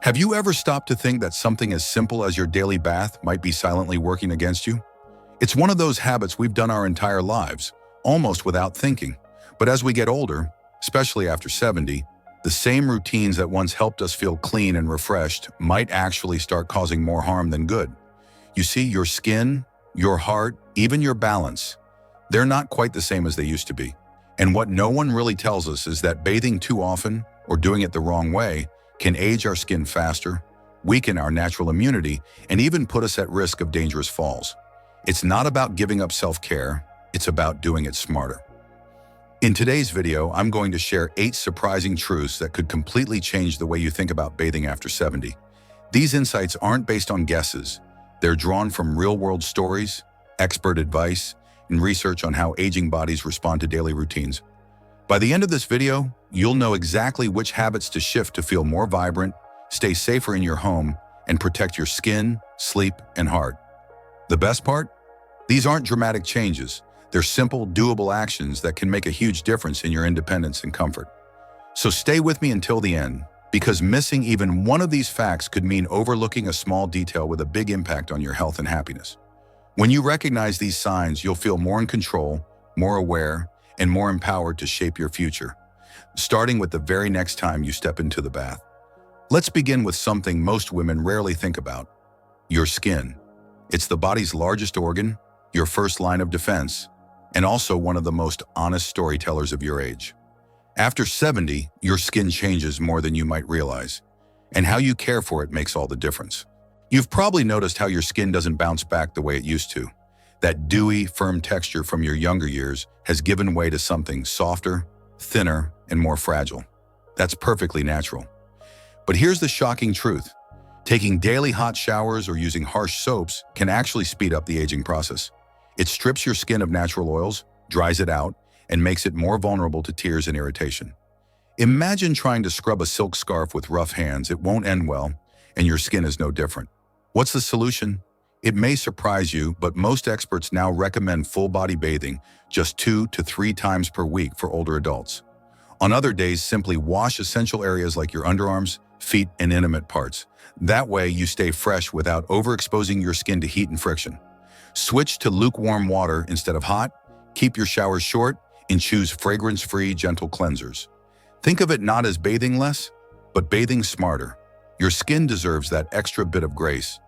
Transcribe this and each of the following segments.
Have you ever stopped to think that something as simple as your daily bath might be silently working against you? It's one of those habits we've done our entire lives, almost without thinking. But as we get older, especially after 70, the same routines that once helped us feel clean and refreshed might actually start causing more harm than good. You see, your skin, your heart, even your balance, they're not quite the same as they used to be. And what no one really tells us is that bathing too often, or doing it the wrong way, can age our skin faster, weaken our natural immunity, and even put us at risk of dangerous falls. It's not about giving up self-care, it's about doing it smarter. In today's video, I'm going to share 8 surprising truths that could completely change the way you think about bathing after 70. These insights aren't based on guesses. They're drawn from real-world stories, expert advice, and research on how aging bodies respond to daily routines. By the end of this video, you'll know exactly which habits to shift to feel more vibrant, stay safer in your home, and protect your skin, sleep, and heart. The best part? These aren't dramatic changes. They're simple, doable actions that can make a huge difference in your independence and comfort. So stay with me until the end, because missing even one of these facts could mean overlooking a small detail with a big impact on your health and happiness. When you recognize these signs, you'll feel more in control, more aware, and more empowered to shape your future, starting with the very next time you step into the bath. Let's begin with something most women rarely think about: your skin. It's the body's largest organ, your first line of defense, and also one of the most honest storytellers of your age. After 70, your skin changes more than you might realize, and how you care for it makes all the difference. You've probably noticed how your skin doesn't bounce back the way it used to. That dewy, firm texture from your younger years has given way to something softer, thinner, and more fragile. That's perfectly natural. But here's the shocking truth. Taking daily hot showers or using harsh soaps can actually speed up the aging process. It strips your skin of natural oils, dries it out, and makes it more vulnerable to tears and irritation. Imagine trying to scrub a silk scarf with rough hands. It won't end well, and your skin is no different. What's the solution? It may surprise you, but most experts now recommend full-body bathing just 2 to 3 times per week for older adults. On other days, simply wash essential areas like your underarms, feet, and intimate parts. That way, you stay fresh without overexposing your skin to heat and friction. Switch to lukewarm water instead of hot, keep your showers short, and choose fragrance-free, gentle cleansers. Think of it not as bathing less, but bathing smarter. Your skin deserves that extra bit of grace.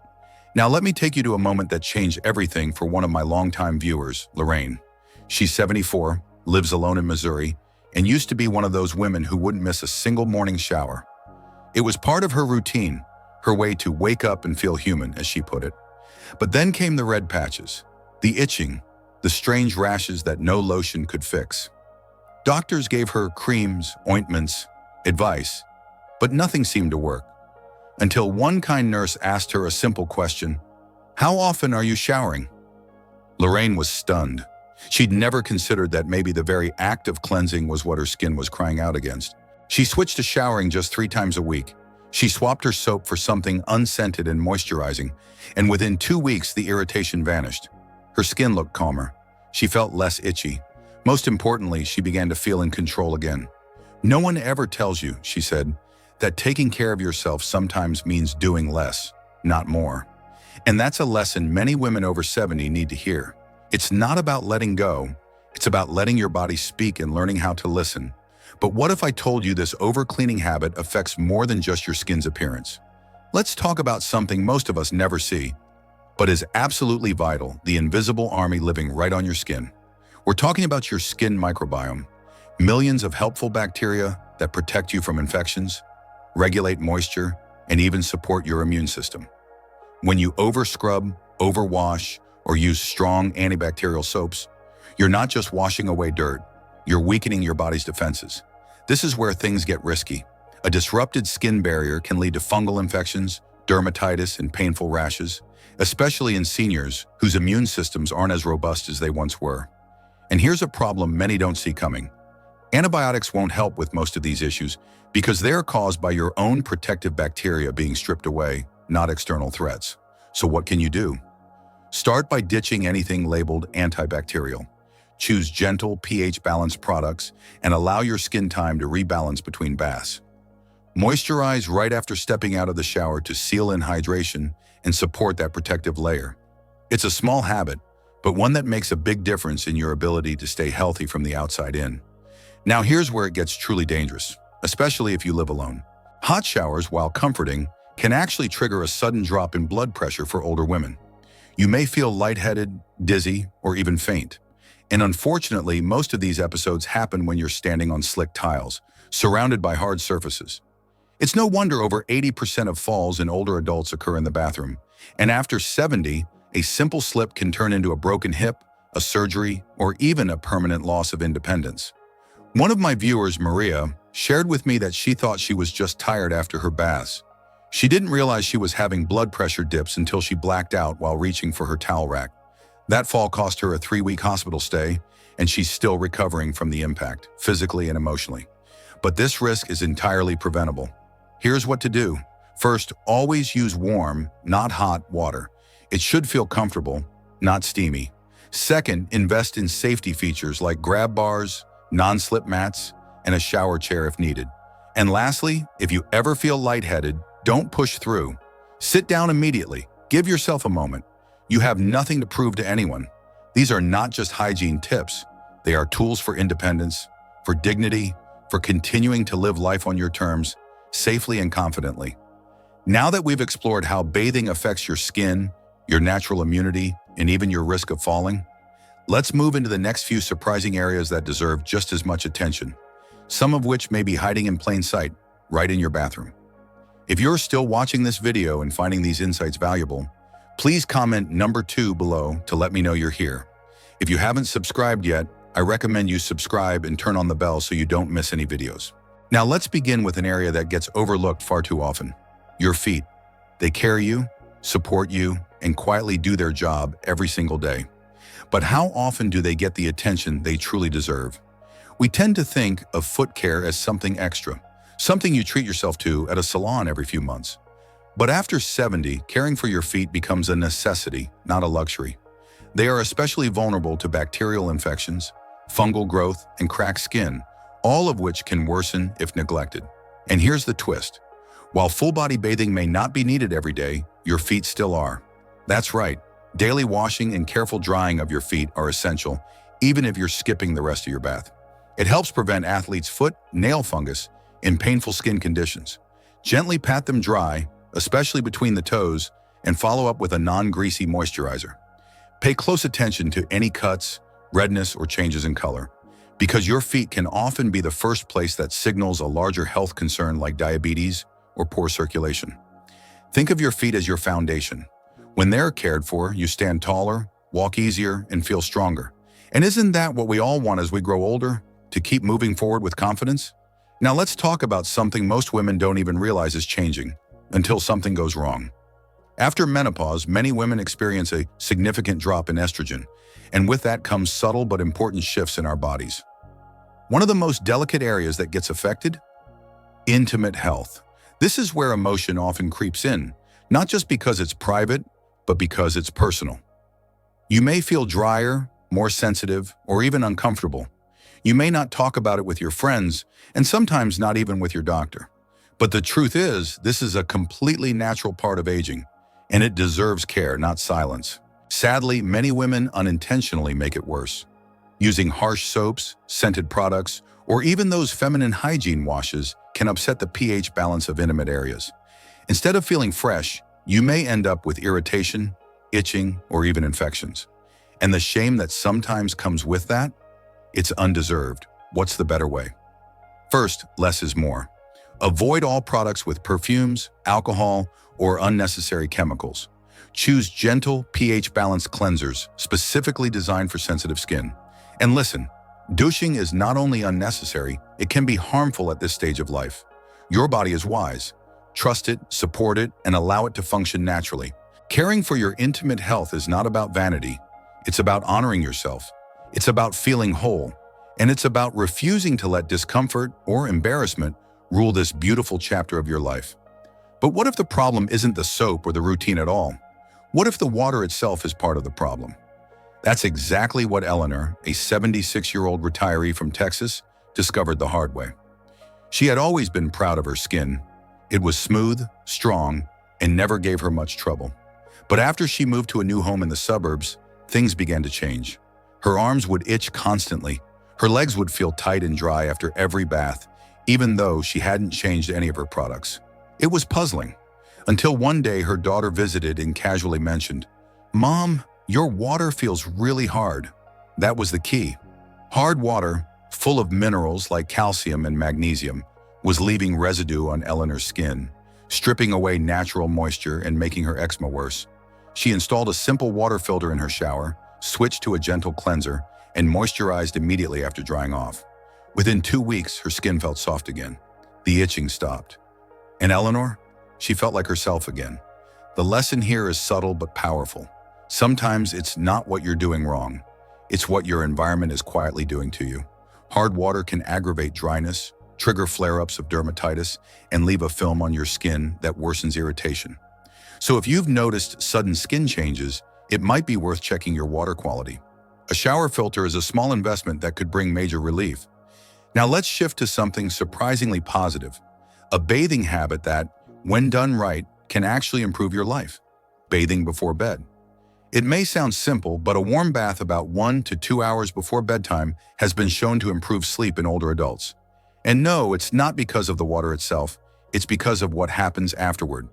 Now let me take you to a moment that changed everything for one of my longtime viewers, Lorraine. She's 74, lives alone in Missouri, and used to be one of those women who wouldn't miss a single morning shower. It was part of her routine, her way to wake up and feel human, as she put it. But then came the red patches, the itching, the strange rashes that no lotion could fix. Doctors gave her creams, ointments, advice, but nothing seemed to work. Until one kind nurse asked her a simple question: "How often are you showering?" Lorraine was stunned. She'd never considered that maybe the very act of cleansing was what her skin was crying out against. She switched to showering just 3 times a week. She swapped her soap for something unscented and moisturizing, and within 2 weeks the irritation vanished. Her skin looked calmer. She felt less itchy. Most importantly, she began to feel in control again. "No one ever tells you," she said, "that taking care of yourself sometimes means doing less, not more." And that's a lesson many women over 70 need to hear. It's not about letting go. It's about letting your body speak and learning how to listen. But what if I told you this overcleaning habit affects more than just your skin's appearance? Let's talk about something most of us never see, but is absolutely vital: the invisible army living right on your skin. We're talking about your skin microbiome. Millions of helpful bacteria that protect you from infections, regulate moisture, and even support your immune system. When you overscrub, overwash, or use strong antibacterial soaps, you're not just washing away dirt, you're weakening your body's defenses. This is where things get risky. A disrupted skin barrier can lead to fungal infections, dermatitis, and painful rashes, especially in seniors whose immune systems aren't as robust as they once were. And here's a problem many don't see coming. Antibiotics won't help with most of these issues because they're caused by your own protective bacteria being stripped away, not external threats. So what can you do? Start by ditching anything labeled antibacterial. Choose gentle, pH-balanced products and allow your skin time to rebalance between baths. Moisturize right after stepping out of the shower to seal in hydration and support that protective layer. It's a small habit, but one that makes a big difference in your ability to stay healthy from the outside in. Now here's where it gets truly dangerous, especially if you live alone. Hot showers, while comforting, can actually trigger a sudden drop in blood pressure for older women. You may feel lightheaded, dizzy, or even faint. And unfortunately, most of these episodes happen when you're standing on slick tiles, surrounded by hard surfaces. It's no wonder over 80% of falls in older adults occur in the bathroom. And after 70, a simple slip can turn into a broken hip, a surgery, or even a permanent loss of independence. One of my viewers, Maria, shared with me that she thought she was just tired after her baths. She didn't realize she was having blood pressure dips until she blacked out while reaching for her towel rack. That fall cost her a 3-week hospital stay, and she's still recovering from the impact, physically and emotionally. But this risk is entirely preventable. Here's what to do. First, always use warm, not hot water. It should feel comfortable, not steamy. Second, invest in safety features like grab bars, non-slip mats, and a shower chair if needed. And lastly, if you ever feel lightheaded, don't push through. Sit down immediately. Give yourself a moment. You have nothing to prove to anyone. These are not just hygiene tips. They are tools for independence, for dignity, for continuing to live life on your terms, safely and confidently. Now that we've explored how bathing affects your skin, your natural immunity, and even your risk of falling, let's move into the next few surprising areas that deserve just as much attention, some of which may be hiding in plain sight, right in your bathroom. If you're still watching this video and finding these insights valuable, please comment number 2 below to let me know you're here. If you haven't subscribed yet, I recommend you subscribe and turn on the bell so you don't miss any videos. Now let's begin with an area that gets overlooked far too often: your feet. They carry you, support you, and quietly do their job every single day. But how often do they get the attention they truly deserve? We tend to think of foot care as something extra, something you treat yourself to at a salon every few months. But after 70, caring for your feet becomes a necessity, not a luxury. They are especially vulnerable to bacterial infections, fungal growth, and cracked skin, all of which can worsen if neglected. And here's the twist. While full-body bathing may not be needed every day, your feet still are. That's right. Daily washing and careful drying of your feet are essential, even if you're skipping the rest of your bath. It helps prevent athletes' foot, nail fungus, and painful skin conditions. Gently pat them dry, especially between the toes, and follow up with a non-greasy moisturizer. Pay close attention to any cuts, redness, or changes in color, because your feet can often be the first place that signals a larger health concern like diabetes or poor circulation. Think of your feet as your foundation. When they're cared for, you stand taller, walk easier, and feel stronger. And isn't that what we all want as we grow older? To keep moving forward with confidence? Now let's talk about something most women don't even realize is changing, until something goes wrong. After menopause, many women experience a significant drop in estrogen, and with that comes subtle but important shifts in our bodies. One of the most delicate areas that gets affected? Intimate health. This is where emotion often creeps in, not just because it's private, but because it's personal. You may feel drier, more sensitive, or even uncomfortable. You may not talk about it with your friends, and sometimes not even with your doctor. But the truth is, this is a completely natural part of aging, and it deserves care, not silence. Sadly, many women unintentionally make it worse. Using harsh soaps, scented products, or even those feminine hygiene washes can upset the pH balance of intimate areas. Instead of feeling fresh, you may end up with irritation, itching, or even infections. And the shame that sometimes comes with that? It's undeserved. What's the better way? First, less is more. Avoid all products with perfumes, alcohol, or unnecessary chemicals. Choose gentle, pH-balanced cleansers specifically designed for sensitive skin. And listen, douching is not only unnecessary, it can be harmful at this stage of life. Your body is wise. Trust it, support it, and allow it to function naturally. Caring for your intimate health is not about vanity. It's about honoring yourself. It's about feeling whole. And it's about refusing to let discomfort or embarrassment rule this beautiful chapter of your life. But what if the problem isn't the soap or the routine at all? What if the water itself is part of the problem? That's exactly what Eleanor, a 76-year-old retiree from Texas, discovered the hard way. She had always been proud of her skin, It was smooth, strong, and never gave her much trouble. But after she moved to a new home in the suburbs, things began to change. Her arms would itch constantly. Her legs would feel tight and dry after every bath, even though she hadn't changed any of her products. It was puzzling, until one day her daughter visited and casually mentioned, "Mom, your water feels really hard." That was the key. Hard water, full of minerals like calcium and magnesium, was leaving residue on Eleanor's skin, stripping away natural moisture and making her eczema worse. She installed a simple water filter in her shower, switched to a gentle cleanser, and moisturized immediately after drying off. Within 2 weeks, her skin felt soft again. The itching stopped. And Eleanor? She felt like herself again. The lesson here is subtle but powerful. Sometimes it's not what you're doing wrong. It's what your environment is quietly doing to you. Hard water can aggravate dryness, trigger flare-ups of dermatitis, and leave a film on your skin that worsens irritation. So if you've noticed sudden skin changes, it might be worth checking your water quality. A shower filter is a small investment that could bring major relief. Now let's shift to something surprisingly positive, a bathing habit that, when done right, can actually improve your life. Bathing before bed. It may sound simple, but a warm bath about 1 to 2 hours before bedtime has been shown to improve sleep in older adults. And no, it's not because of the water itself, it's because of what happens afterward.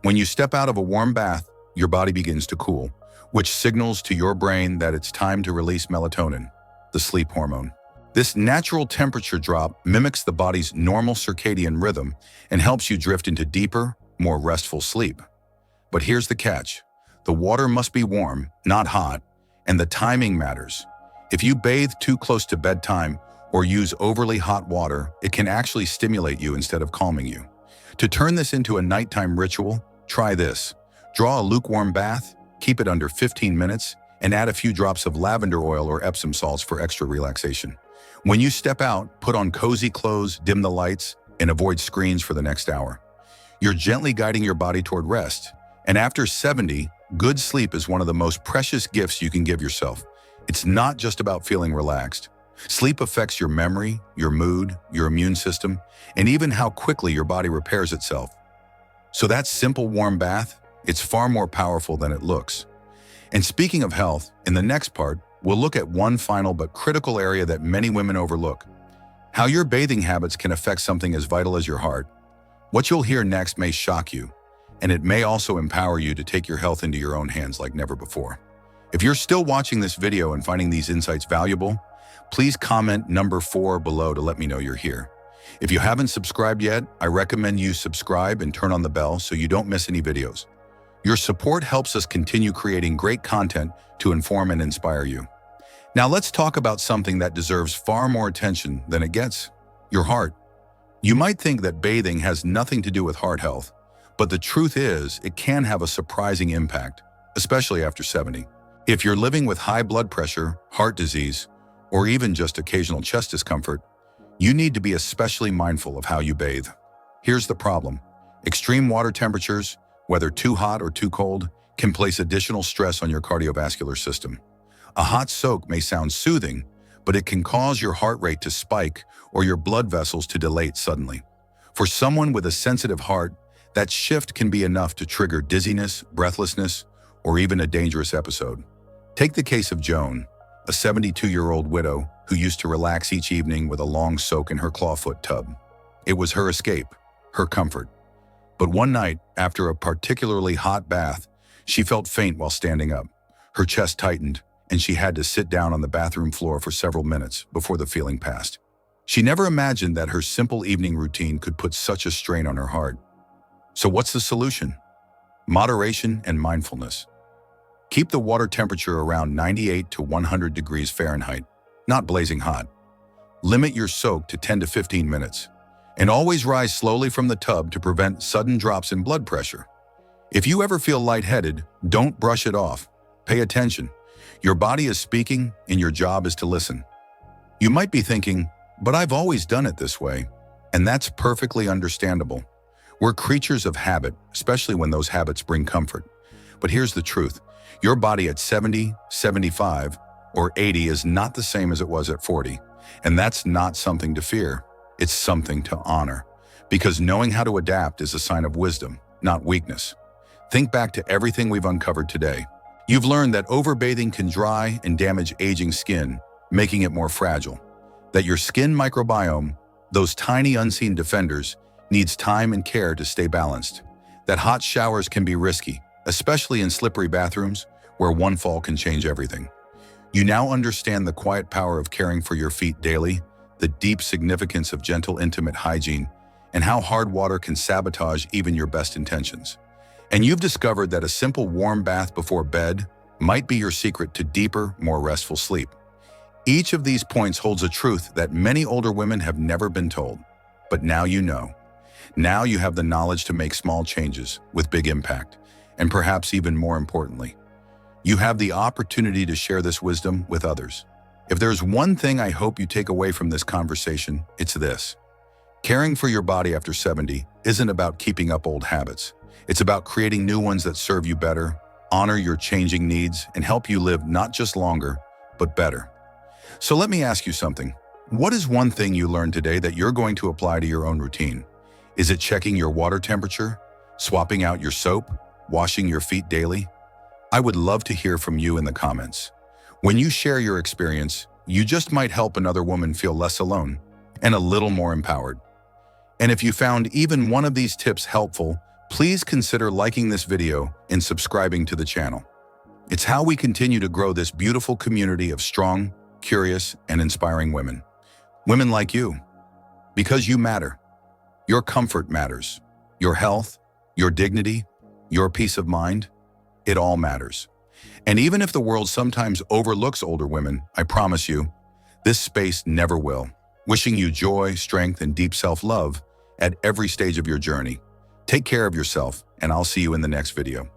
When you step out of a warm bath, your body begins to cool, which signals to your brain that it's time to release melatonin, the sleep hormone. This natural temperature drop mimics the body's normal circadian rhythm and helps you drift into deeper, more restful sleep. But here's the catch. The water must be warm, not hot, and the timing matters. If you bathe too close to bedtime or use overly hot water, it can actually stimulate you instead of calming you. To turn this into a nighttime ritual, try this. Draw a lukewarm bath, keep it under 15 minutes, and add a few drops of lavender oil or Epsom salts for extra relaxation. When you step out, put on cozy clothes, dim the lights, and avoid screens for the next hour. You're gently guiding your body toward rest. And after 70, good sleep is one of the most precious gifts you can give yourself. It's not just about feeling relaxed. Sleep affects your memory, your mood, your immune system, and even how quickly your body repairs itself. So that simple warm bath, it's far more powerful than it looks. And speaking of health, in the next part, we'll look at one final but critical area that many women overlook: how your bathing habits can affect something as vital as your heart. What you'll hear next may shock you, and it may also empower you to take your health into your own hands like never before. If you're still watching this video and finding these insights valuable, please comment number 4 below to let me know you're here. If you haven't subscribed yet, I recommend you subscribe and turn on the bell so you don't miss any videos. Your support helps us continue creating great content to inform and inspire you. Now let's talk about something that deserves far more attention than it gets: your heart. You might think that bathing has nothing to do with heart health, but the truth is it can have a surprising impact, especially after 70. If you're living with high blood pressure, heart disease, or even just occasional chest discomfort, you need to be especially mindful of how you bathe. Here's the problem. Extreme water temperatures, whether too hot or too cold, can place additional stress on your cardiovascular system. A hot soak may sound soothing, but it can cause your heart rate to spike or your blood vessels to dilate suddenly. For someone with a sensitive heart, that shift can be enough to trigger dizziness, breathlessness, or even a dangerous episode. Take the case of Joan, a 72-year-old widow who used to relax each evening with a long soak in her clawfoot tub. It was her escape, her comfort. But one night, after a particularly hot bath, she felt faint while standing up. Her chest tightened, and she had to sit down on the bathroom floor for several minutes before the feeling passed. She never imagined that her simple evening routine could put such a strain on her heart. So what's the solution? Moderation and mindfulness. Keep the water temperature around 98 to 100 degrees Fahrenheit, not blazing hot. Limit your soak to 10 to 15 minutes, and always rise slowly from the tub to prevent sudden drops in blood pressure. If you ever feel lightheaded, don't brush it off. Pay attention. Your body is speaking, and your job is to listen. You might be thinking, but I've always done it this way, and that's perfectly understandable. We're creatures of habit, especially when those habits bring comfort. But here's the truth. Your body at 70, 75, or 80 is not the same as it was at 40. And that's not something to fear. It's something to honor. Because knowing how to adapt is a sign of wisdom, not weakness. Think back to everything we've uncovered today. You've learned that overbathing can dry and damage aging skin, making it more fragile. That your skin microbiome, those tiny unseen defenders, needs time and care to stay balanced. That hot showers can be risky, especially in slippery bathrooms, where one fall can change everything. You now understand the quiet power of caring for your feet daily, the deep significance of gentle, intimate hygiene, and how hard water can sabotage even your best intentions. And you've discovered that a simple warm bath before bed might be your secret to deeper, more restful sleep. Each of these points holds a truth that many older women have never been told. But now you know. Now you have the knowledge to make small changes with big impact. And perhaps even more importantly, you have the opportunity to share this wisdom with others. If there's one thing I hope you take away from this conversation, it's this. Caring for your body after 70 isn't about keeping up old habits. It's about creating new ones that serve you better, honor your changing needs, and help you live not just longer, but better. So let me ask you something. What is one thing you learned today that you're going to apply to your own routine? Is it checking your water temperature, swapping out your soap, washing your feet daily? I would love to hear from you in the comments. When you share your experience, you just might help another woman feel less alone and a little more empowered. And if you found even one of these tips helpful, please consider liking this video and subscribing to the channel. It's how we continue to grow this beautiful community of strong, curious, and inspiring women. Women like you. Because you matter. Your comfort matters. Your health, your dignity, your peace of mind, it all matters. And even if the world sometimes overlooks older women, I promise you, this space never will. Wishing you joy, strength, and deep self-love at every stage of your journey. Take care of yourself, and I'll see you in the next video.